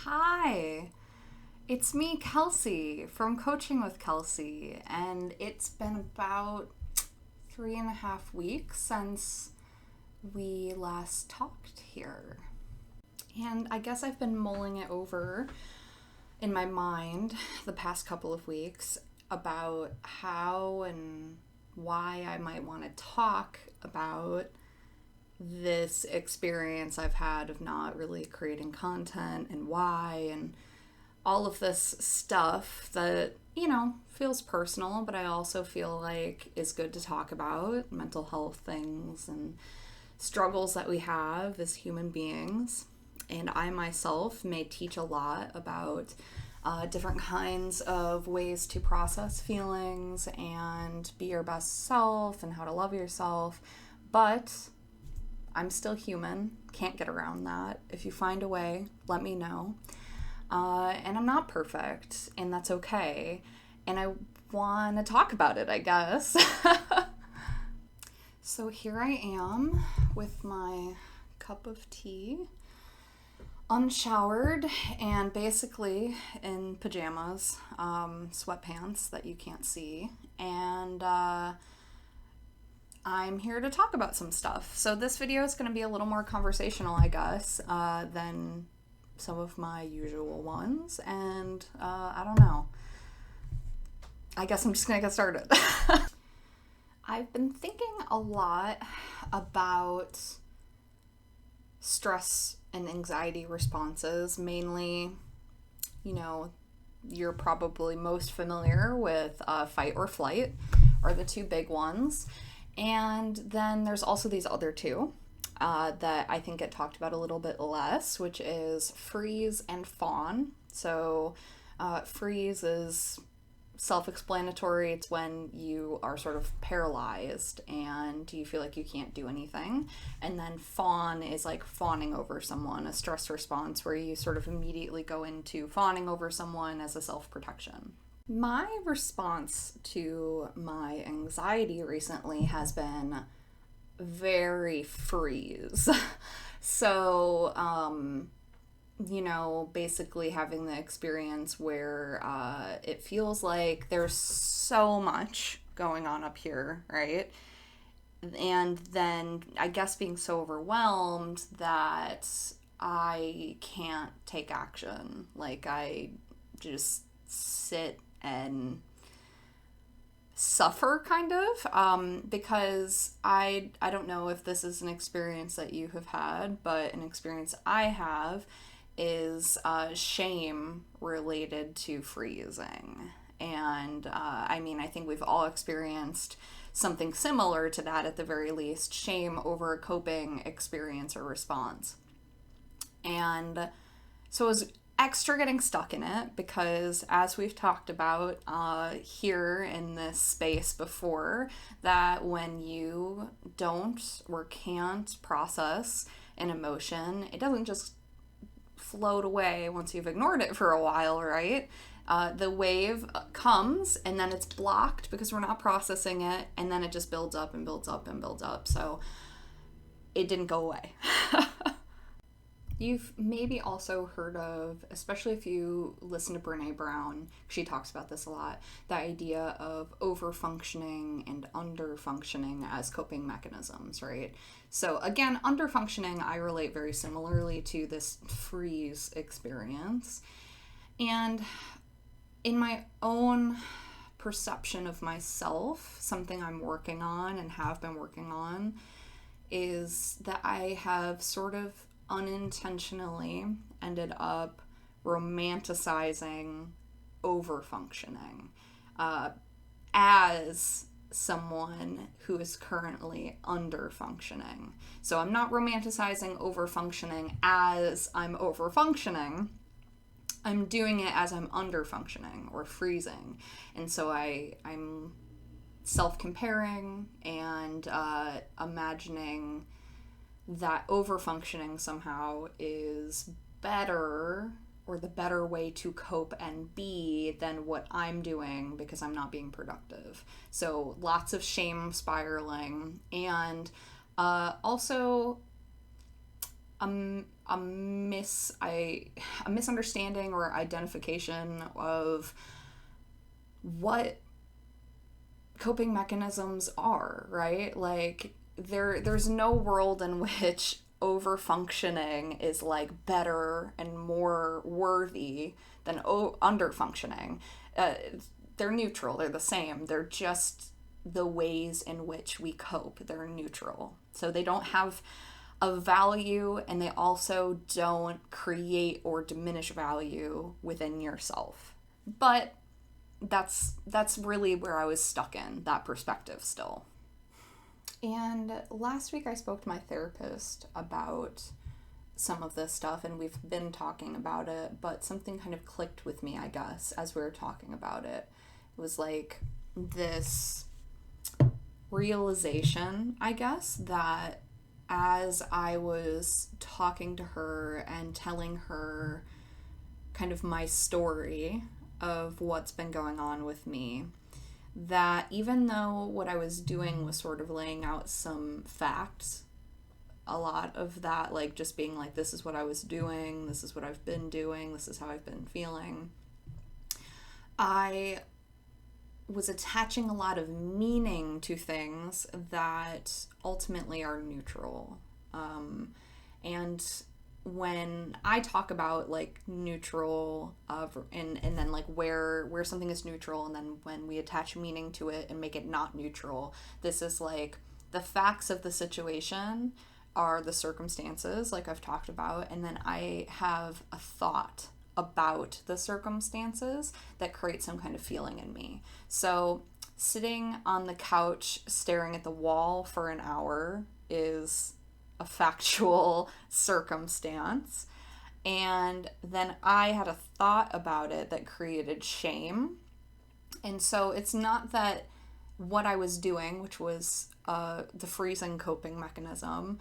Hi, it's me, Kelsey, from Coaching with Kelsey, and it's been about 3.5 weeks since we last talked here. And I guess I've been mulling it over in my mind the past couple of weeks about how and why I might want to talk about this experience I've had of not really creating content and why, and all of this stuff that, feels personal, but I also feel like is good to talk about mental health things and struggles that we have as human beings. And I myself may teach a lot about different kinds of ways to process feelings and be your best self and how to love yourself. But I'm still human, can't get around that. If you find a way, let me know. And I'm not perfect, and that's okay. And I want to talk about it, I guess. So here I am with my cup of tea, unshowered, and basically in pajamas, sweatpants that you can't see. And I'm here to talk about some stuff. So this video is going to be a little more conversational, I guess, than some of my usual ones. And I don't know. I guess I'm just going to get started. I've been thinking a lot about stress and anxiety responses. Mainly, you're probably most familiar with fight or flight are the two big ones. And then there's also these other two that I think get talked about a little bit less, which is freeze and fawn. So freeze is self-explanatory. It's when you are sort of paralyzed and you feel like you can't do anything. And then fawn is like fawning over someone, a stress response where you sort of immediately go into fawning over someone as a self-protection. My response to my anxiety recently has been very freeze. So, basically having the experience where it feels like there's so much going on up here, right? And then I guess being so overwhelmed that I can't take action. Like I just sit and suffer kind of because I don't know if this is an experience that you have had, but an experience I have is shame related to freezing. And I think we've all experienced something similar to that, at the very least, shame over a coping experience or response. And so I was extra getting stuck in it because, as we've talked about here in this space before, that when you don't or can't process an emotion, it doesn't just float away once you've ignored it for a while, right? The wave comes and then it's blocked because we're not processing it, and then it just builds up and builds up and builds up. So it didn't go away. You've maybe also heard of, especially if you listen to Brene Brown, she talks about this a lot, the idea of overfunctioning and underfunctioning as coping mechanisms, right? So again, underfunctioning I relate very similarly to this freeze experience. And in my own perception of myself, something I'm working on and have been working on is that I have sort of unintentionally ended up romanticizing overfunctioning as someone who is currently underfunctioning. So I'm not romanticizing overfunctioning as I'm overfunctioning. I'm doing it as I'm underfunctioning or freezing. And so I'm self-comparing and imagining that overfunctioning somehow is better, or the better way to cope and be, than what I'm doing because I'm not being productive. So lots of shame spiraling, and also a misunderstanding or identification of what coping mechanisms are, right? Like there's no world in which over functioning is like better and more worthy than under functioning. They're neutral, they're the same, they're just the ways in which we cope, they're neutral. So they don't have a value, and they also don't create or diminish value within yourself. But that's really where I was stuck in that perspective still. And last week I spoke to my therapist about some of this stuff, and we've been talking about it, but something kind of clicked with me, I guess, as we were talking about it. It was like this realization, I guess, that as I was talking to her and telling her kind of my story of what's been going on with me, that even though what I was doing was sort of laying out some facts, a lot of that, like just being like, this is what I was doing, this is what I've been doing, this is how I've been feeling, I was attaching a lot of meaning to things that ultimately are neutral. And when I talk about like neutral and then like where something is neutral, and then when we attach meaning to it and make it not neutral, this is like the facts of the situation are the circumstances, like I've talked about, and then I have a thought about the circumstances that create some kind of feeling in me. So sitting on the couch staring at the wall for an hour is a factual circumstance. And then I had a thought about it that created shame. And so it's not that what I was doing, which was the freezing coping mechanism,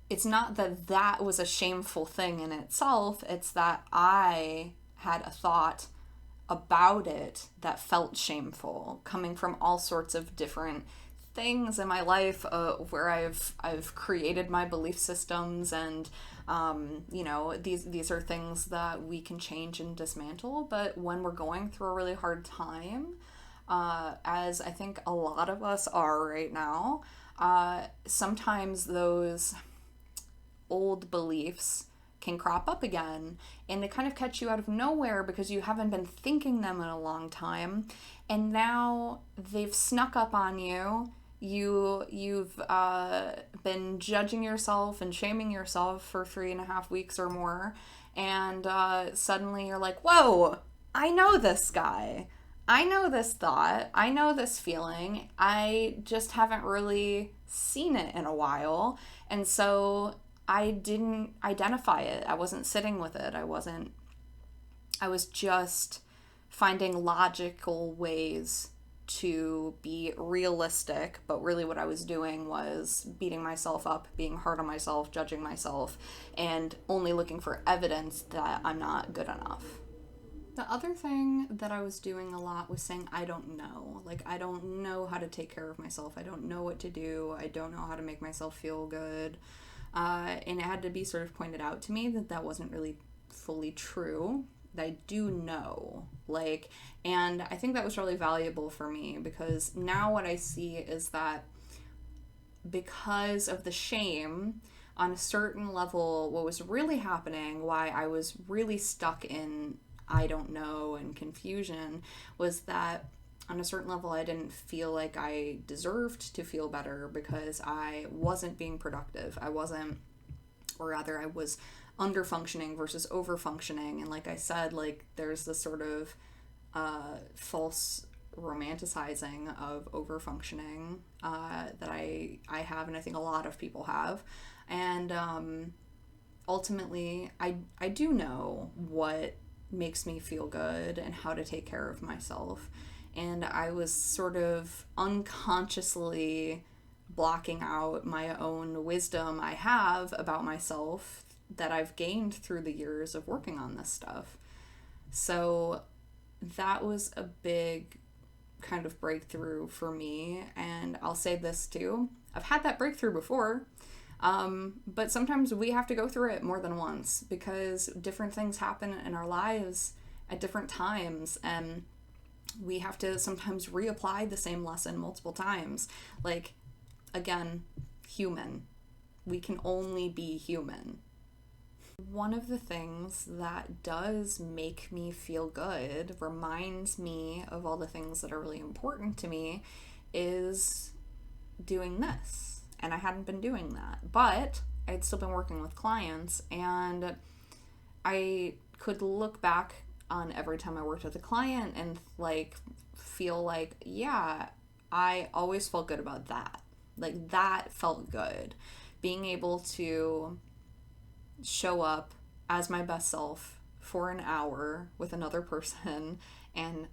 it's not that that was a shameful thing in itself. It's that I had a thought about it that felt shameful, coming from all sorts of different things in my life where I've created my belief systems, and these are things that we can change and dismantle. But when we're going through a really hard time, as I think a lot of us are right now, sometimes those old beliefs can crop up again, and they kind of catch you out of nowhere because you haven't been thinking them in a long time, and now they've snuck up on you. You've been judging yourself and shaming yourself for 3.5 weeks or more, and suddenly you're like, whoa, I know this guy, I know this thought, I know this feeling, I just haven't really seen it in a while. And so I didn't identify it. I wasn't sitting with it. I was just finding logical ways to be realistic, but really what I was doing was beating myself up, being hard on myself, judging myself, and only looking for evidence that I'm not good enough. The other thing that I was doing a lot was saying, I don't know. Like, I don't know how to take care of myself. I don't know what to do. I don't know how to make myself feel good. And it had to be sort of pointed out to me that that wasn't really fully true. That I do know. And I think that was really valuable for me, because now what I see is that because of the shame, on a certain level, what was really happening, why I was really stuck in I don't know and confusion, was that on a certain level I didn't feel like I deserved to feel better because I wasn't being productive. I was under functioning versus over functioning. And like I said, like there's this sort of false romanticizing of over functioning that I have, and I think a lot of people have. And ultimately I do know what makes me feel good and how to take care of myself. And I was sort of unconsciously blocking out my own wisdom I have about myself that I've gained through the years of working on this stuff. So that was a big kind of breakthrough for me. And I'll say this too, I've had that breakthrough before. But sometimes we have to go through it more than once because different things happen in our lives at different times, and we have to sometimes reapply the same lesson multiple times. Like, again, human. We can only be human. One of the things that does make me feel good, reminds me of all the things that are really important to me, is doing this. And I hadn't been doing that, but I'd still been working with clients, and I could look back on every time I worked with a client and like feel like, yeah, I always felt good about that. Like, that felt good. Being able to show up as my best self for an hour with another person and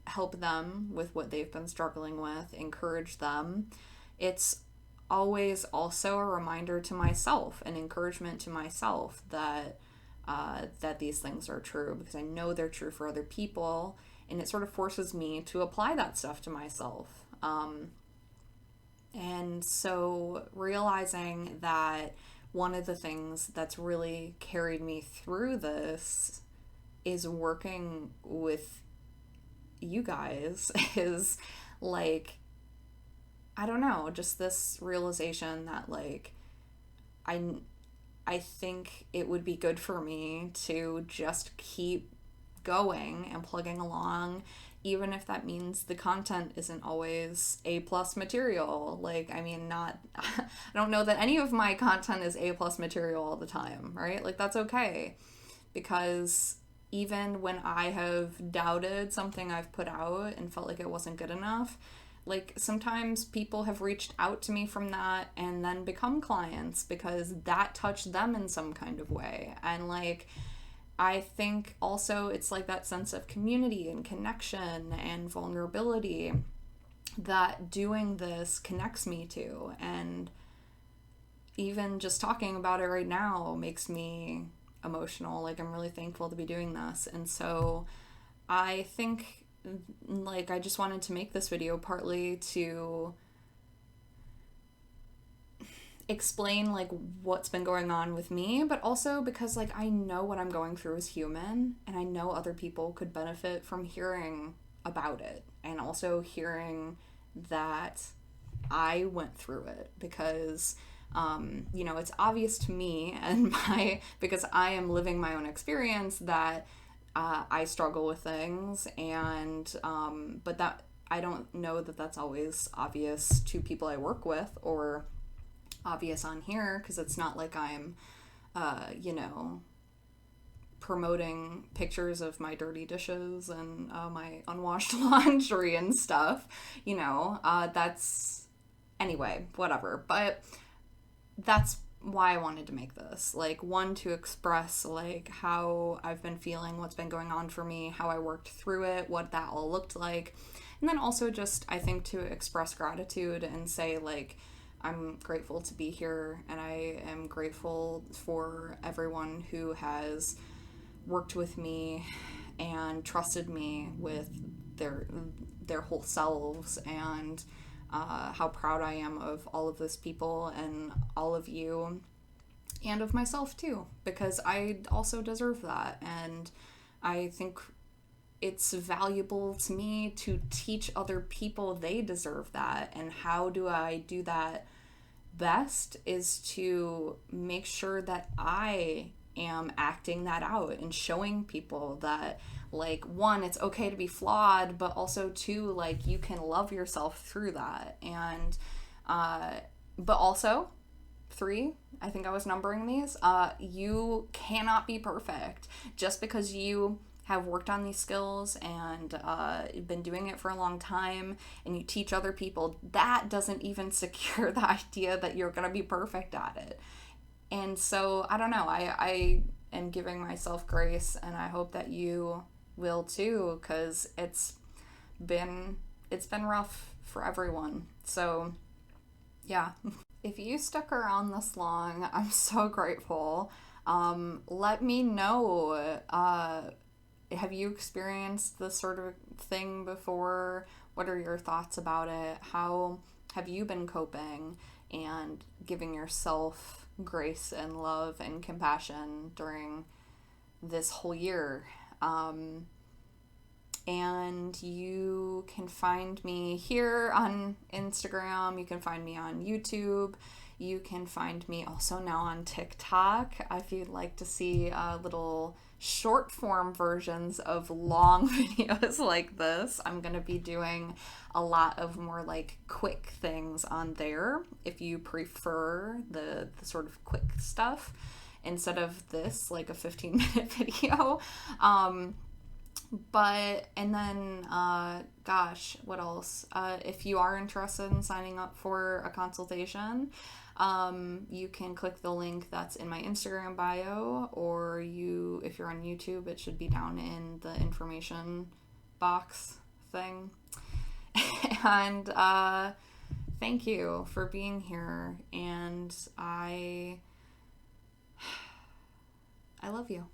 help them with what they've been struggling with, encourage them. It's always also a reminder to myself, an encouragement to myself that that these things are true, because I know they're true for other people, and it sort of forces me to apply that stuff to myself. And so realizing that one of the things that's really carried me through this is working with you guys is like, I don't know, just this realization that like I think it would be good for me to just keep going and plugging along, even if that means the content isn't always A+ material. Like, I mean, not, I don't know that any of my content is A+ material all the time, right? Like, that's okay. Because even when I have doubted something I've put out and felt like it wasn't good enough, like, sometimes people have reached out to me from that and then become clients because that touched them in some kind of way. And like, I think also it's like that sense of community and connection and vulnerability that doing this connects me to. And even just talking about it right now makes me emotional. Like, I'm really thankful to be doing this. And so I think, like, I just wanted to make this video partly to explain like what's been going on with me, but also because like I know what I'm going through as human, and I know other people could benefit from hearing about it, and also hearing that I went through it, because you know, it's obvious to me and because I am living my own experience that I struggle with things, and but that I don't know that that's always obvious to people I work with or obvious on here, because it's not like I'm you know, promoting pictures of my dirty dishes and my unwashed laundry and stuff, you know. That's, anyway, whatever. But that's why I wanted to make this. Like, one, to express like how I've been feeling, what's been going on for me, how I worked through it, what that all looked like. And then also just, I think, to express gratitude and say like, I'm grateful to be here, and I am grateful for everyone who has worked with me and trusted me with their whole selves, and how proud I am of all of those people and all of you, and of myself too, because I also deserve that. And I think it's valuable to me to teach other people they deserve that. And how do I do that best is to make sure that I am acting that out and showing people that, like, one, it's okay to be flawed, but also two, like, you can love yourself through that. And but also, three, I think I was numbering these, you cannot be perfect. Just because you have worked on these skills and been doing it for a long time and you teach other people, that doesn't even secure the idea that you're going to be perfect at it. And so, I don't know, I am giving myself grace, and I hope that you will too, because it's been rough for everyone. So yeah. If you stuck around this long, I'm so grateful. Let me know, have you experienced this sort of thing before? What are your thoughts about it? How have you been coping? and giving yourself grace and love and compassion during this whole year. And you can find me here on Instagram. You can find me on YouTube. You can find me also now on TikTok. If you'd like to see little short form versions of long videos like this, I'm going to be doing a lot of more like quick things on there if you prefer the sort of quick stuff instead of this, like a 15-minute video. And then, what else? If you are interested in signing up for a consultation, you can click the link that's in my Instagram bio, or if you're on YouTube, it should be down in the information box thing. And, thank you for being here, and I love you.